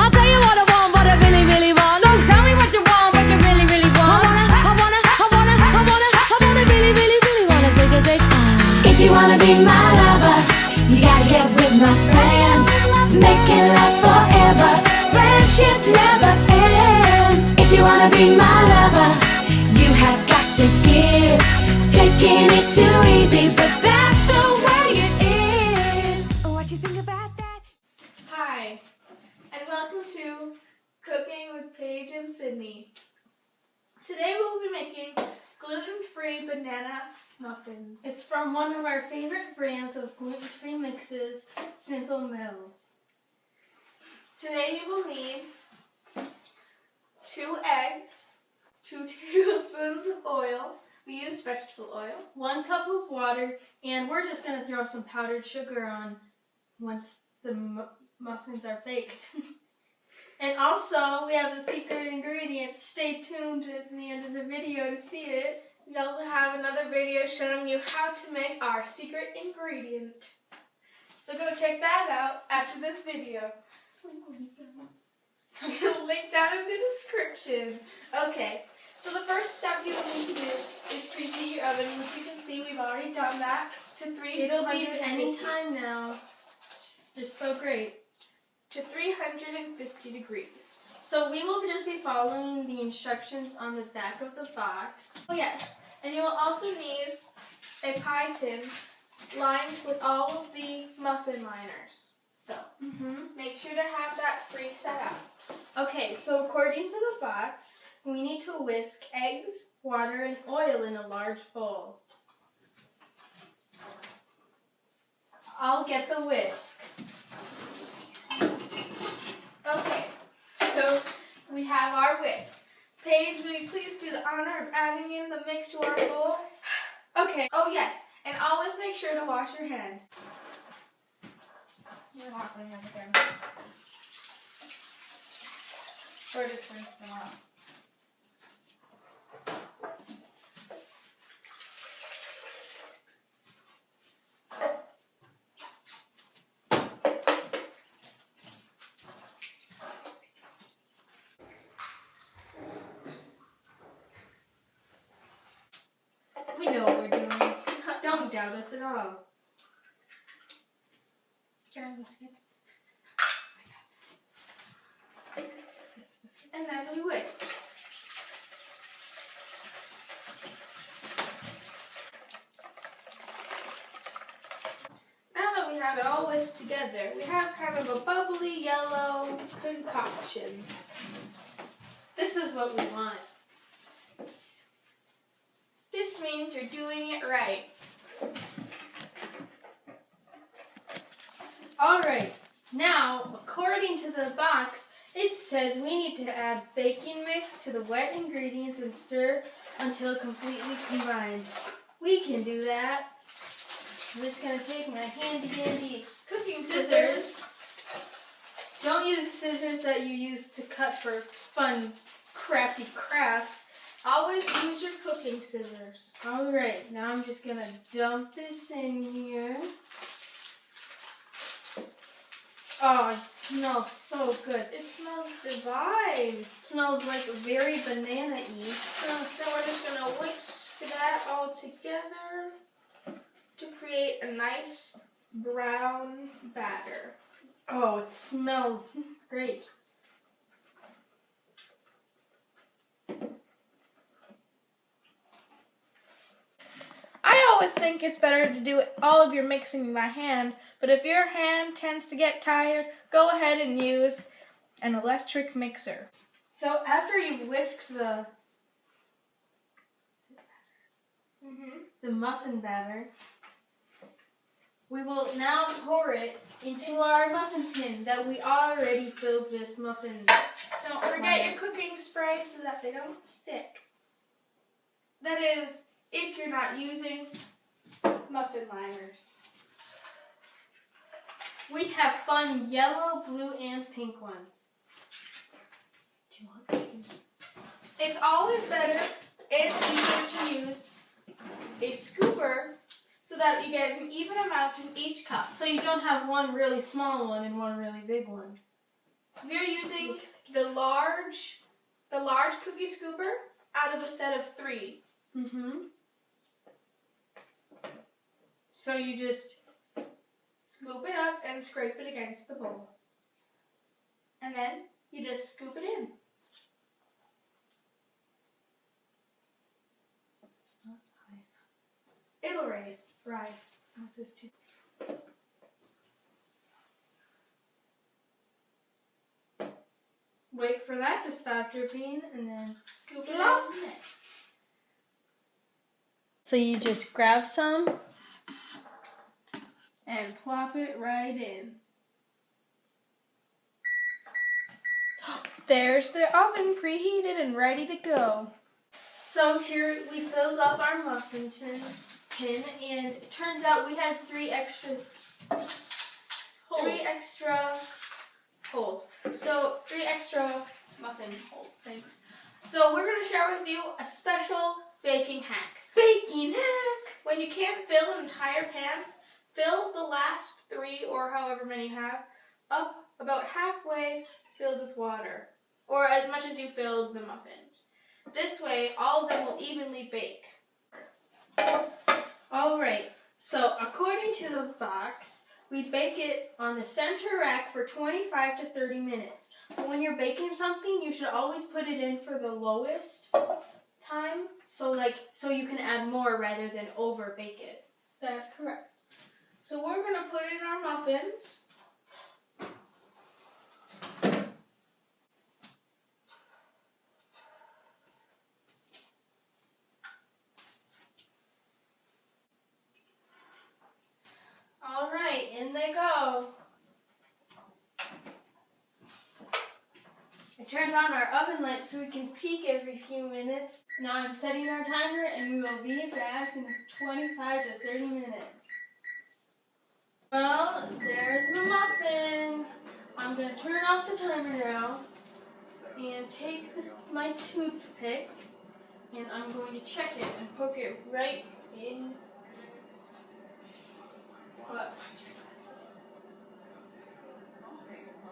I'll tell you what I really, really want. So tell me what you want, what you really, really want. I wanna really, really, really wanna say. If you wanna be my lover, you gotta get with my friends. Make it last forever. Friendship never ends. If you wanna be my lover, you have got to give. Taking is too easy, but that's the way it is. What you think about that? Hi, and welcome to Cooking with Paige and Sydney. Today we will be making gluten-free banana muffins. It's from one of our favorite brands of gluten-free mixes, Simple Mills. Today you will need 2 eggs, 2 tablespoons of oil. We used vegetable oil. 1 cup of water, and we're just going to throw some powdered sugar on once the muffins are baked. And also, we have a secret ingredient. Stay tuned at the end of the video to see it. We also have another video showing you how to make our secret ingredient. So go check that out after this video. I'm going to link down in the description. Okay, so the first step you will need to do is preheat your oven, which you can see we've already done that to 350. It'll be any time now. It's just so great. To 350 degrees. So we will just be following the instructions on the back of the box. Oh yes, and you will also need a pie tin lined with all of the muffin liners. So, make sure to have that pre-set out. Okay, so according to the box, we need to whisk eggs, water, and oil in a large bowl. I'll get the whisk. Okay, so we have our whisk. Paige, will you please do the honor of adding in the mix to our bowl? Okay, oh yes, and always make sure to wash your hand. You're not going to have again. Or just rinse them off. We know what we're doing. Don't doubt us at all. Karen, biscuit. And then we whisk. Now that we have it all whisked together, we have kind of a bubbly yellow concoction. This is what we want. This means you're doing it right. Alright, now, according to the box, it says we need to add baking mix to the wet ingredients and stir until completely combined. We can do that. I'm just going to take my handy Cooking scissors. Don't use scissors that you use to cut for fun, crafty crafts. Always use your cooking scissors. Alright, now I'm just going to dump this in here. Oh, it smells so good. It smells divine. It smells like very banana-y. Then we're just going to whisk that all together to create a nice brown batter. Oh, it smells great. I always think it's better to do all of your mixing by hand, but if your hand tends to get tired, go ahead and use an electric mixer. So after you've whisked the muffin batter, we will now pour it into our muffin tin that we already filled with muffins. Don't forget your cooking spray so that they don't stick. That is, if you're not using muffin liners. We have fun yellow, blue, and pink ones. Do you want pink? It's always better and easier to use a scooper so that you get an even amount in each cup. So you don't have one really small one and one really big one. We're using the large cookie scooper out of a set of 3. So you just Scoop it up and scrape it against the bowl. And then you just scoop it in. It's not high enough. It'll rise. What's this too? Wait for that to stop dripping and then Scoop it out next. So you just grab some. And plop it right in. There's the oven preheated and ready to go. So here we filled up our muffin tin, and it turns out we had 3 extra holes. 3 extra holes. So 3 extra muffin holes. Thanks. So we're going to share with you a special baking hack. Baking hack! When you can't fill an entire pan, fill the last 3 or however many you have up about halfway filled with water, or as much as you filled the muffins. This way, all of them will evenly bake. Alright, so according to the box, we bake it on the center rack for 25 to 30 minutes. But when you're baking something, you should always put it in for the lowest time, so you can add more rather than over bake it. That's correct. So we're going to put in our muffins. Alright, in they go. I turned on our oven light so we can peek every few minutes. Now I'm setting our timer and we will be back in 25 to 30 minutes. Well, there's the muffins. I'm going to turn off the timer now and take my toothpick and I'm going to check it and poke it right in. What?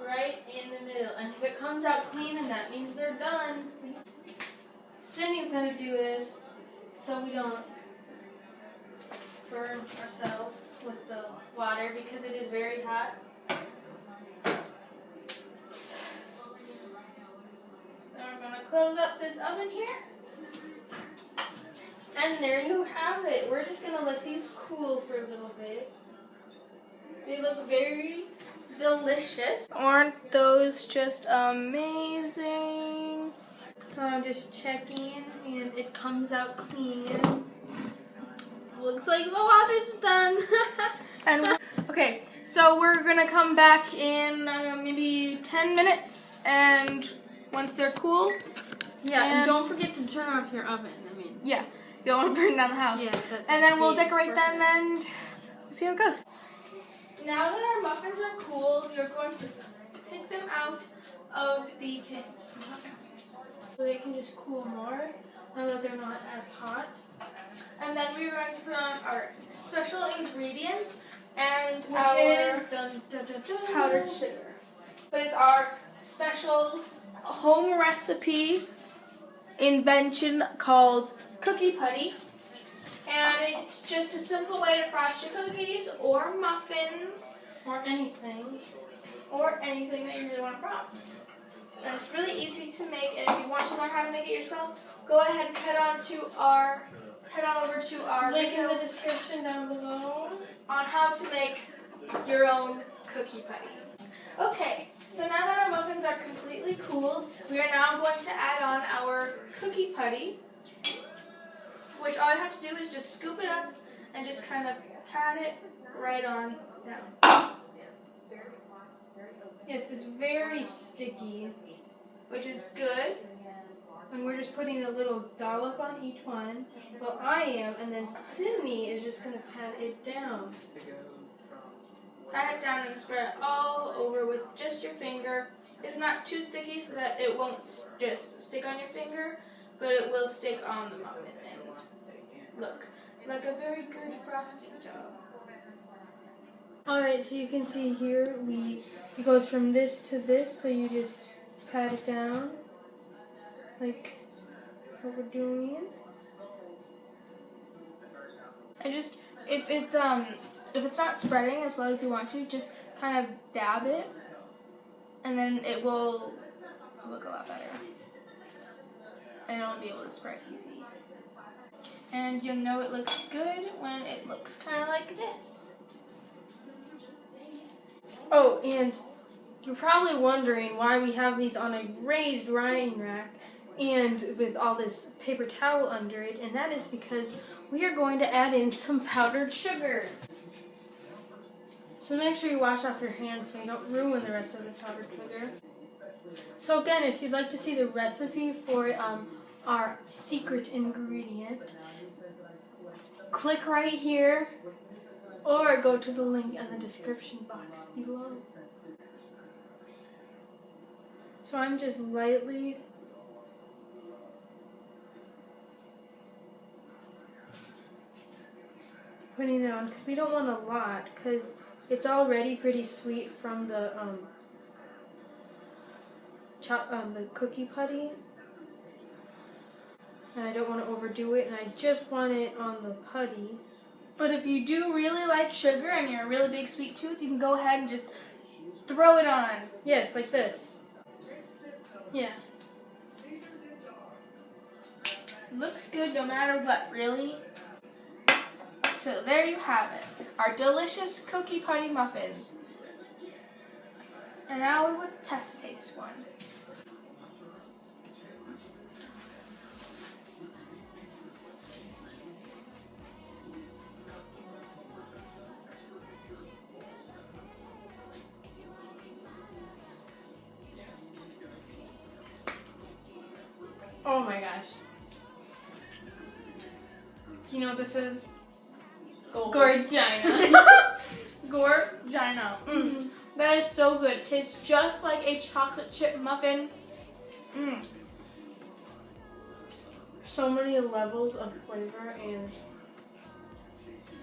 Right in the middle. And if it comes out clean, then that means they're done. Cindy's going to do this so we don't burn ourselves with the water because it is very hot. Now we're going to close up this oven here. And there you have it. We're just going to let these cool for a little bit. They look very delicious. Aren't those just amazing? So I'm just checking and it comes out clean. Looks like the water's done. And okay, so we're gonna come back in maybe 10 minutes, and once they're cool, And don't forget to turn off your oven. yeah, you don't want to burn down the house. Yeah, and then we'll decorate them and see how it goes. Now that our muffins are cool, you're going to take them out of the tin. So they can just cool more now that they're not as hot. And then we're going to put on our special ingredient and Which our is powdered sugar. But it's our special home recipe invention called cookie putty. And it's just a simple way to frost your cookies or muffins Or anything. or anything that you really want to frost. And it's really easy to make, and if you want to learn how to make it yourself, go ahead and head on over to our Link in video the description down below. on how to make your own cookie putty. Okay, so now that our muffins are completely cooled, we are now going to add on our cookie putty, which all you have to do is just scoop it up and just kind of pat it right on down. Yes, it's very sticky. Which is good. And we're just putting a little dollop on each one. Well, I am, and then Sydney is just going to pat it down. Pat it down and spread it all over with just your finger. It's not too sticky so that it won't just stick on your finger, but it will stick on the muffin and look like a very good frosting job. Alright, so you can see here, it goes from this to this, so you just pat it down, like what we're doing. And just, if it's not spreading as well as you want to, just kind of dab it, and then it will look a lot better. And it'll be able to spread easy. And you'll know it looks good when it looks kind of like this. Oh, and you're probably wondering why we have these on a raised drying rack and with all this paper towel under it, and that is because we are going to add in some powdered sugar. So make sure you wash off your hands so you don't ruin the rest of the powdered sugar. So again, if you'd like to see the recipe for our secret ingredient, click right here or go to the link in the description box below. So I'm just lightly putting it on because we don't want a lot because it's already pretty sweet from the the cookie putty, and I don't want to overdo it, and I just want it on the putty. But if you do really like sugar and you're a really big sweet tooth, you can go ahead and just throw it on. Yes, like this. Yeah. Looks good no matter what, really. So there you have it, our delicious cookie putty muffins. And now we would test taste one. Oh my gosh. Do you know what this is? Gorgina. Gorgina. That is so good. It tastes just like a chocolate chip muffin. So many levels of flavor and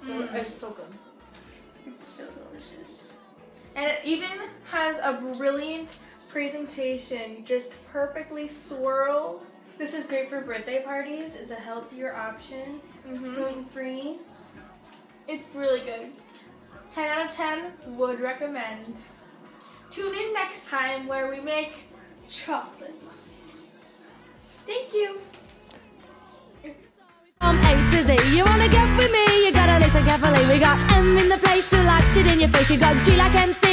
it's so good. It's so delicious. And it even has a brilliant presentation, just perfectly swirled. This is great for birthday parties. It's a healthier option. Gluten-free. It's really good. 10 out of 10 would recommend. Tune in next time where we make chocolate muffins. Thank you. From A to Z, you wanna get with me? You gotta listen carefully. We got M in the place who likes it in your face. You got G like MC.